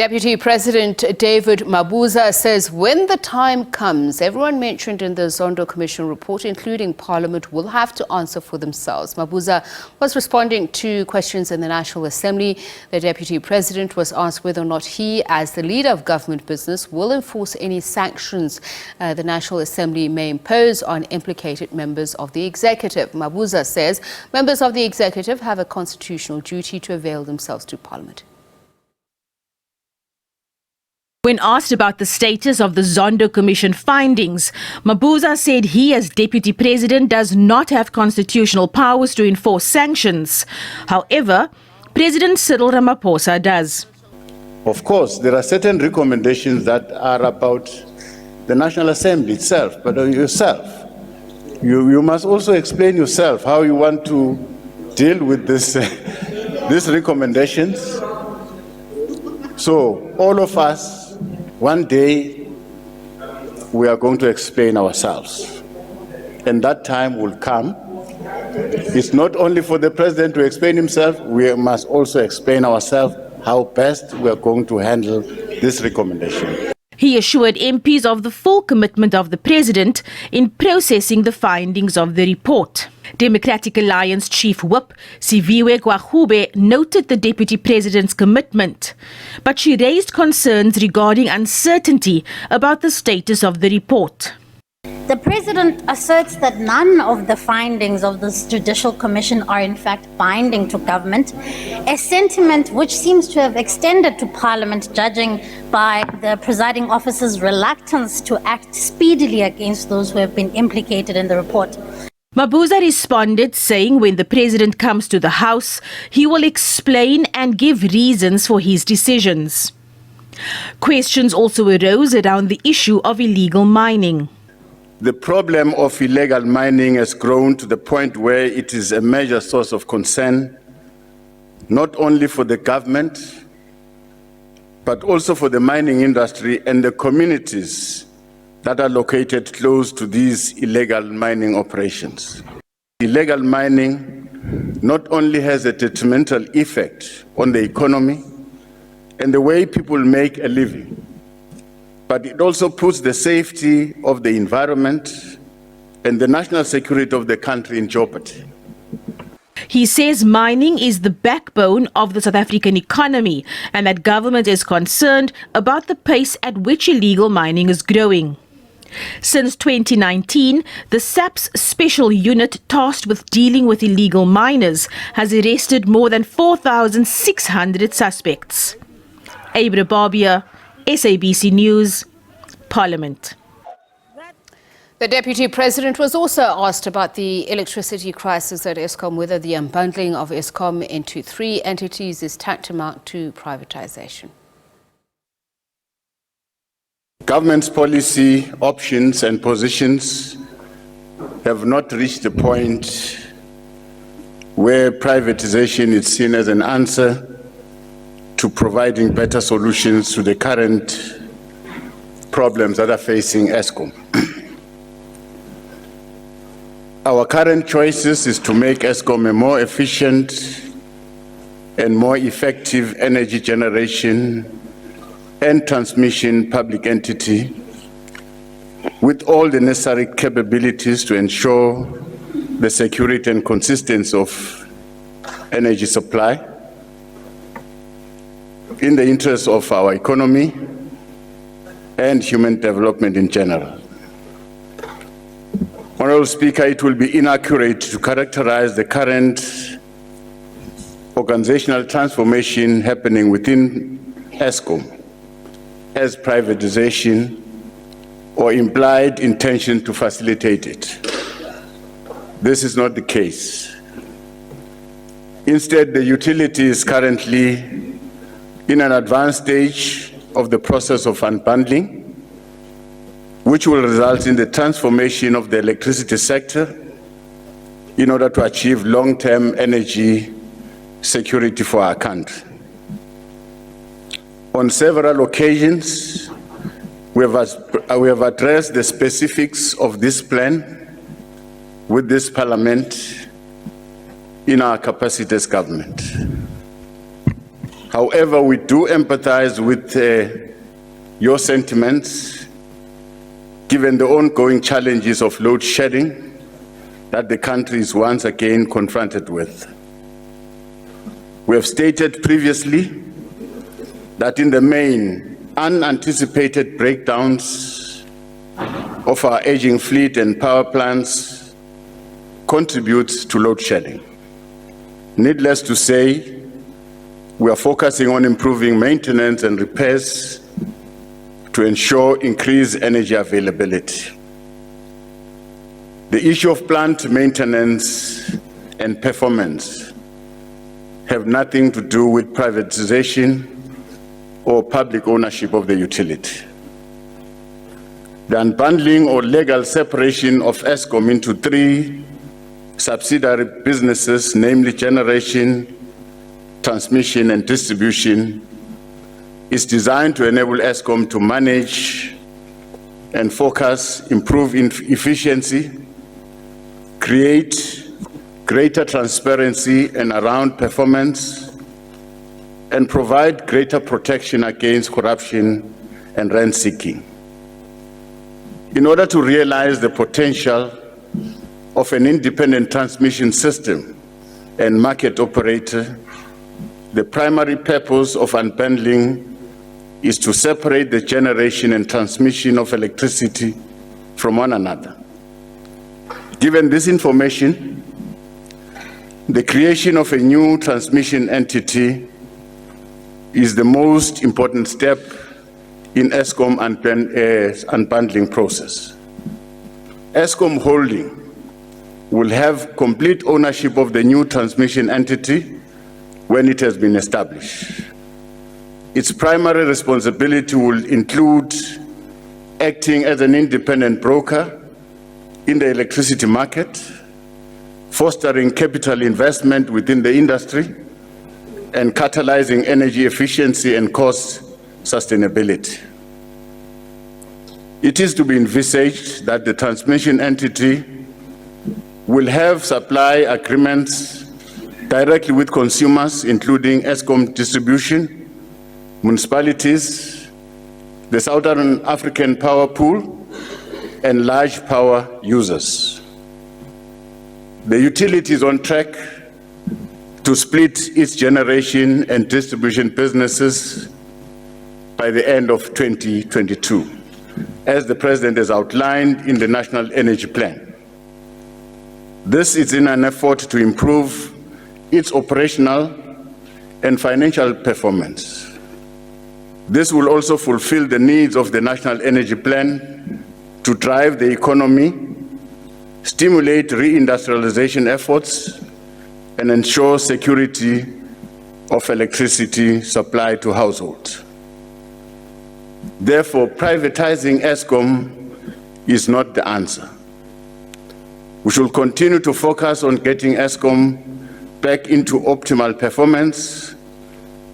Deputy President David Mabuza says when the time comes, everyone mentioned in the Zondo Commission report, including Parliament, will have to answer for themselves. Mabuza was responding to questions in the National Assembly. The Deputy President was asked whether or not he, as the leader of government business, will enforce any sanctions the National Assembly may impose on implicated members of the Executive. Mabuza says members of the Executive have a constitutional duty to avail themselves to Parliament. When asked about the status of the Zondo Commission findings, Mabuza said he, as Deputy President, does not have constitutional powers to enforce sanctions. However, President Cyril Ramaphosa does. Of course, there are certain recommendations that are about the National Assembly itself, but yourself. You must also explain yourself how you want to deal with this, these recommendations. So, all of us, one day, we are going to explain ourselves. And that time will come. It's not only for the President to explain himself, we must also explain ourselves how best we are going to handle this recommendation. He assured MPs of the full commitment of the President in processing the findings of the report. Democratic Alliance Chief Whip, Siviwe Gwagube, noted the Deputy President's commitment, but she raised concerns regarding uncertainty about the status of the report. The President asserts that none of the findings of this Judicial Commission are in fact binding to government, a sentiment which seems to have extended to Parliament, judging by the presiding officer's reluctance to act speedily against those who have been implicated in the report. Mabuza responded, saying when the President comes to the House, he will explain and give reasons for his decisions. Questions also arose around the issue of illegal mining. The problem of illegal mining has grown to the point where it is a major source of concern, not only for the government, but also for the mining industry and the communities that are located close to these illegal mining operations. Illegal mining not only has a detrimental effect on the economy and the way people make a living, but it also puts the safety of the environment and the national security of the country in jeopardy. He says mining is the backbone of the South African economy and that government is concerned about the pace at which illegal mining is growing. Since 2019, the SAP's special unit tasked with dealing with illegal miners has arrested more than 4,600 suspects. Abra Barbia, SABC News, Parliament. The Deputy President was also asked about the electricity crisis at Eskom, whether the unbundling of Eskom into 3 entities is tantamount to privatization. Government's policy options and positions have not reached the point where privatization is seen as an answer to providing better solutions to the current problems that are facing Eskom. Our current choices is to make Eskom a more efficient and more effective energy generation and transmission public entity with all the necessary capabilities to ensure the security and consistency of energy supply in the interest of our economy and human development in general. Honorable Speaker, it will be inaccurate to characterize the current organizational transformation happening within Eskom as privatization or implied intention to facilitate it. This is not the case. Instead, the utility is currently in an advanced stage of the process of unbundling, which will result in the transformation of the electricity sector in order to achieve long-term energy security for our country. On several occasions, we have addressed the specifics of this plan with this Parliament in our capacity as government. However, we do empathize with your sentiments, given the ongoing challenges of load shedding that the country is once again confronted with. We have stated previously that in the main, unanticipated breakdowns of our aging fleet and power plants contributes to load shedding. Needless to say, we are focusing on improving maintenance and repairs to ensure increased energy availability. The issue of plant maintenance and performance have nothing to do with privatization or public ownership of the utility. The unbundling or legal separation of Eskom into 3 subsidiary businesses, namely generation, transmission and distribution, is designed to enable Eskom to manage and focus, improve efficiency, create greater transparency and around performance, and provide greater protection against corruption and rent-seeking. In order to realize the potential of an independent transmission system and market operator, the primary purpose of unbundling is to separate the generation and transmission of electricity from one another. Given this information, the creation of a new transmission entity is the most important step in Eskom unbundling process. Eskom Holding will have complete ownership of the new transmission entity when it has been established. Its primary responsibility will include acting as an independent broker in the electricity market, fostering capital investment within the industry, and catalyzing energy efficiency and cost sustainability. It is to be envisaged that the transmission entity will have supply agreements directly with consumers, including Eskom distribution, municipalities, the Southern African Power Pool, and large power users. The utility is on track to split its generation and distribution businesses by the end of 2022, as the President has outlined in the National Energy Plan. This is in an effort to improve its operational and financial performance. This will also fulfill the needs of the National Energy Plan to drive the economy, stimulate reindustrialization efforts, and ensure security of electricity supply to households. Therefore, privatizing Eskom is not the answer. We should continue to focus on getting Eskom back into optimal performance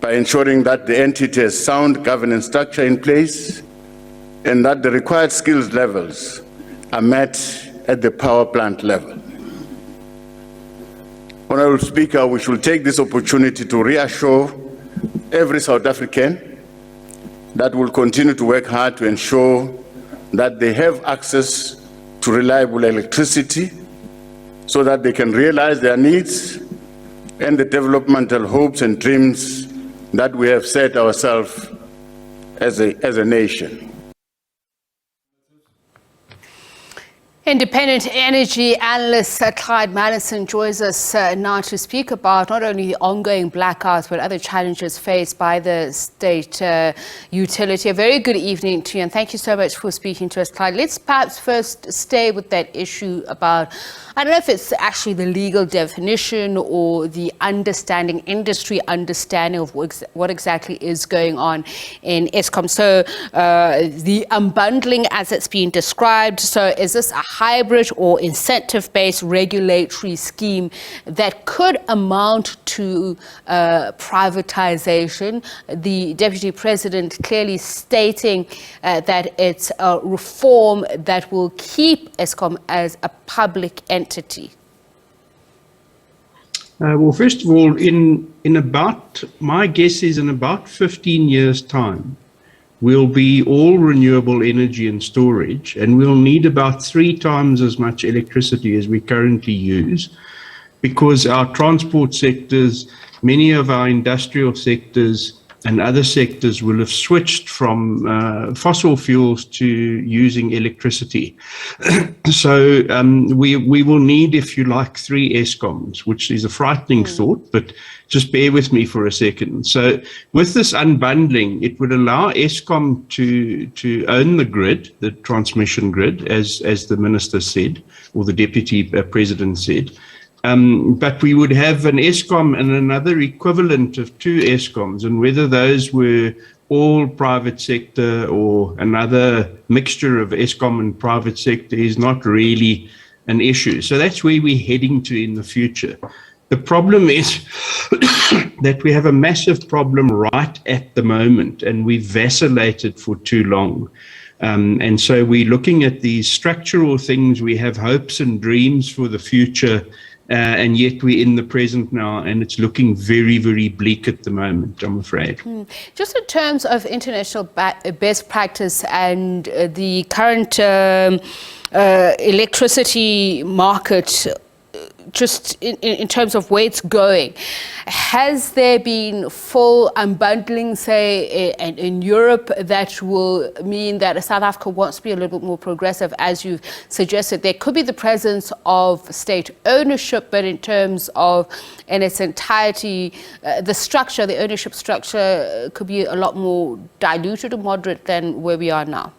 by ensuring that the entity has sound governance structure in place and that the required skills levels are met at the power plant level. Honorable Speaker, we should take this opportunity to reassure every South African that we'll continue to work hard to ensure that they have access to reliable electricity so that they can realize their needs and the developmental hopes and dreams that we have set ourselves as a nation. Independent energy analyst Clyde Madison joins us now to speak about not only the ongoing blackouts but other challenges faced by the state utility. A very good evening to you and thank you so much for speaking to us, Clyde. Let's perhaps first stay with that issue about, I don't know if it's actually the legal definition or the understanding, industry understanding of what exactly is going on in Eskom. So the unbundling as it's been described, so is this a hybrid or incentive-based regulatory scheme that could amount to privatization? The Deputy President clearly stating that it's a reform that will keep Eskom as a public entity. Well, first of all, my guess is in about 15 years' time, we'll be all renewable energy and storage, and we'll need about 3 times as much electricity as we currently use, because our transport sectors, many of our industrial sectors and other sectors will have switched from fossil fuels to using electricity. So we will need, if you like, 3 Escoms, which is a frightening thought, but just bear with me for a second. So with this unbundling, it would allow Eskom to own the grid, the transmission grid, as the minister said, or the deputy president said. But we would have an Eskom and another equivalent of 2 Escoms, and whether those were all private sector or another mixture of Eskom and private sector is not really an issue. So that's where we're heading to in the future. The problem is that we have a massive problem right at the moment, and we've vacillated for too long. And so we're looking at these structural things. We have hopes and dreams for the future, and yet we're in the present now, and it's looking very, very bleak at the moment, I'm afraid. Just in terms of international best practice and the current electricity market, just in terms of where it's going, has there been full unbundling, say, in Europe, that will mean that South Africa wants to be a little bit more progressive, as you've suggested? There could be the presence of state ownership, but in terms of, in its entirety, the structure, the ownership structure could be a lot more diluted or moderate than where we are now.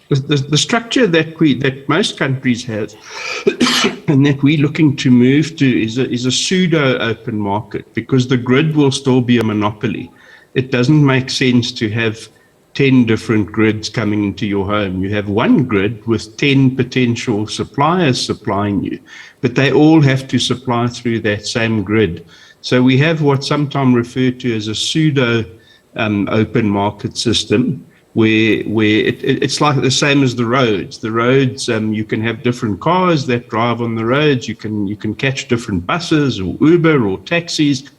The structure that most countries have and that we're looking to move to is a pseudo open market, because the grid will still be a monopoly. It doesn't make sense to have 10 different grids coming into your home. You have one grid with 10 potential suppliers supplying you, but they all have to supply through that same grid. So we have what's sometimes referred to as a pseudo open market system, where it's like the same as the roads. The roads, you can have different cars that drive on the roads. You can catch different buses or Uber or taxis,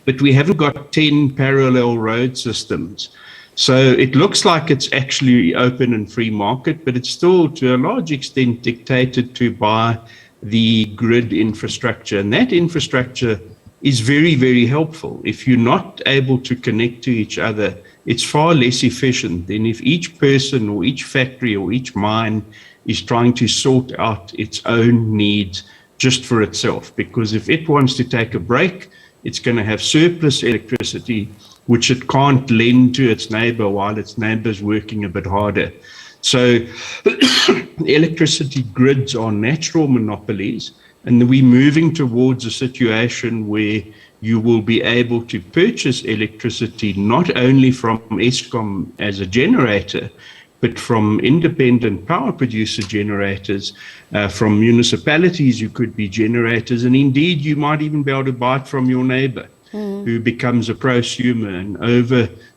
but we haven't got 10 parallel road systems. So it looks like it's actually open and free market, but it's still to a large extent dictated to by the grid infrastructure. And that infrastructure is very, very helpful. If you're not able to connect to each other, it's far less efficient than if each person or each factory or each mine is trying to sort out its own needs just for itself. Because if it wants to take a break, it's going to have surplus electricity, which it can't lend to its neighbor while its neighbor's working a bit harder. So electricity grids are natural monopolies, and we're moving towards a situation where you will be able to purchase electricity not only from Eskom as a generator, but from independent power producer generators, from municipalities who could be generators, and indeed you might even be able to buy it from your neighbor who becomes a prosumer and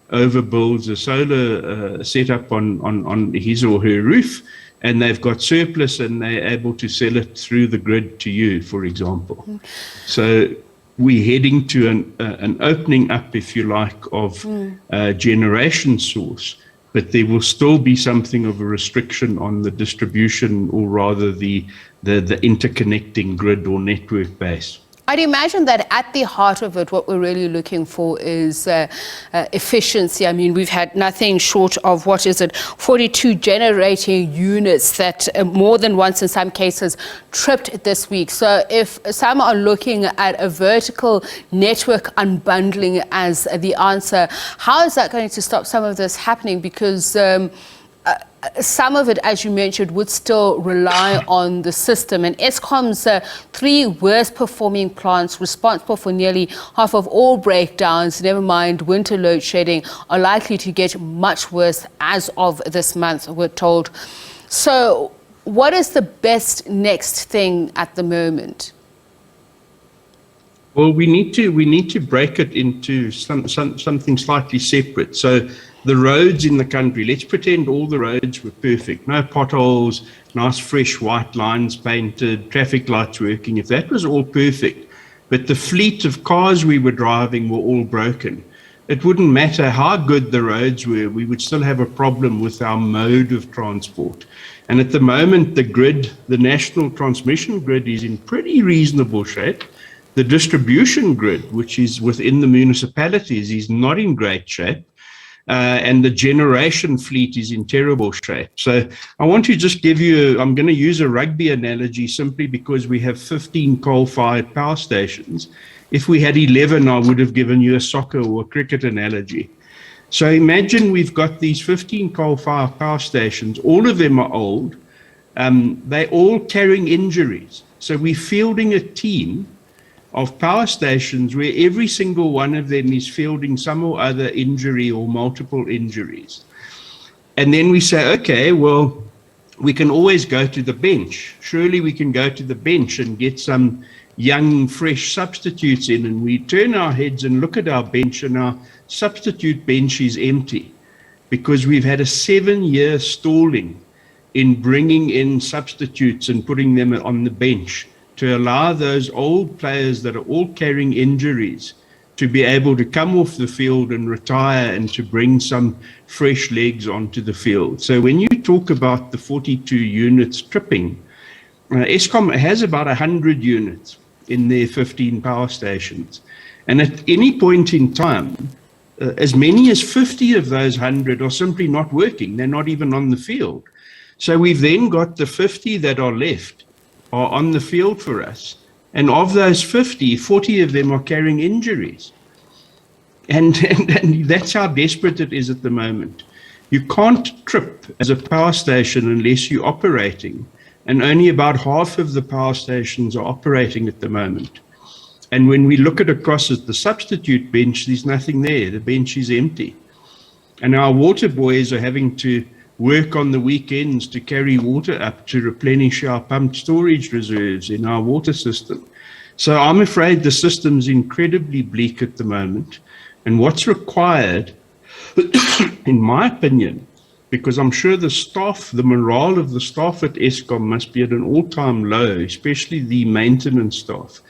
overbuilds a solar setup on his or her roof, and they've got surplus and they're able to sell it through the grid to you, for example. So we're heading to an opening up, if you like, of generation source, but there will still be something of a restriction on the distribution, or rather the interconnecting grid or network base. I'd imagine that at the heart of it, what we're really looking for is efficiency. I mean, we've had nothing short of, 42 generating units that more than once in some cases tripped this week. So if some are looking at a vertical network unbundling as the answer, how is that going to stop some of this happening? Because some of it, as you mentioned, would still rely on the system. And Eskom's 3 worst performing plants, responsible for nearly half of all breakdowns, never mind winter load shedding, are likely to get much worse as of this month, we're told. So what is the best next thing at the moment? Well, we need to break it into something slightly separate. So the roads in the country, let's pretend all the roads were perfect, no potholes, nice fresh white lines painted, traffic lights working. If that was all perfect, but the fleet of cars we were driving were all broken, it wouldn't matter how good the roads were, we would still have a problem with our mode of transport. And at the moment, the grid, the national transmission grid, is in pretty reasonable shape. The distribution grid, which is within the municipalities, is not in great shape. And the generation fleet is in terrible shape. So I want to just give you, I'm going to use a rugby analogy simply because we have 15 coal-fired power stations. If we had 11, I would have given you a soccer or a cricket analogy. So imagine we've got these 15 coal-fired power stations. All of them are old. They're all carrying injuries. So we're fielding a team of power stations where every single one of them is fielding some or other injury or multiple injuries. And then we say, okay, well, we can always go to the bench. Surely we can go to the bench and get some young, fresh substitutes in. And we turn our heads and look at our bench, and our substitute bench is empty because we've had a 7-year stalling in bringing in substitutes and putting them on the bench to allow those old players that are all carrying injuries to be able to come off the field and retire and to bring some fresh legs onto the field. So when you talk about the 42 units tripping, Eskom has about 100 units in their 15 power stations. And at any point in time, as many as 50 of those 100 are simply not working. They're not even on the field. So we've then got the 50 that are left are on the field for us. And of those 50, 40 of them are carrying injuries. And that's how desperate it is at the moment. You can't trip as a power station unless you're operating. And only about half of the power stations are operating at the moment. And when we look across at the substitute bench, there's nothing there. The bench is empty. And our water boys are having to work on the weekends to carry water up to replenish our pumped storage reserves in our water system. So I'm afraid the system's incredibly bleak at the moment. And what's required, in my opinion, because I'm sure the staff, the morale of the staff at Eskom must be at an all-time low, especially the maintenance staff,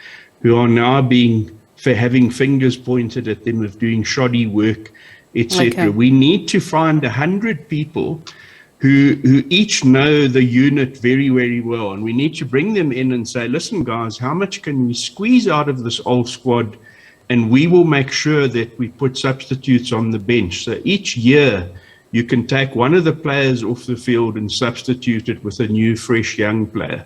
who are now having fingers pointed at them of doing shoddy work, etc. Okay. We need to find 100 people who each know the unit very, very well. And we need to bring them in and say, listen, guys, how much can we squeeze out of this old squad? And we will make sure that we put substitutes on the bench. So each year, you can take one of the players off the field and substitute it with a new, fresh, young player.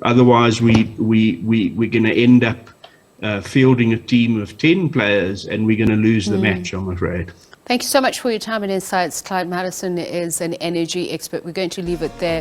Otherwise, we're going to end up fielding a team of 10 players, and we're going to lose the match, I'm afraid. Thank you so much for your time and insights. Clyde Madison is an energy expert. We're going to leave it there.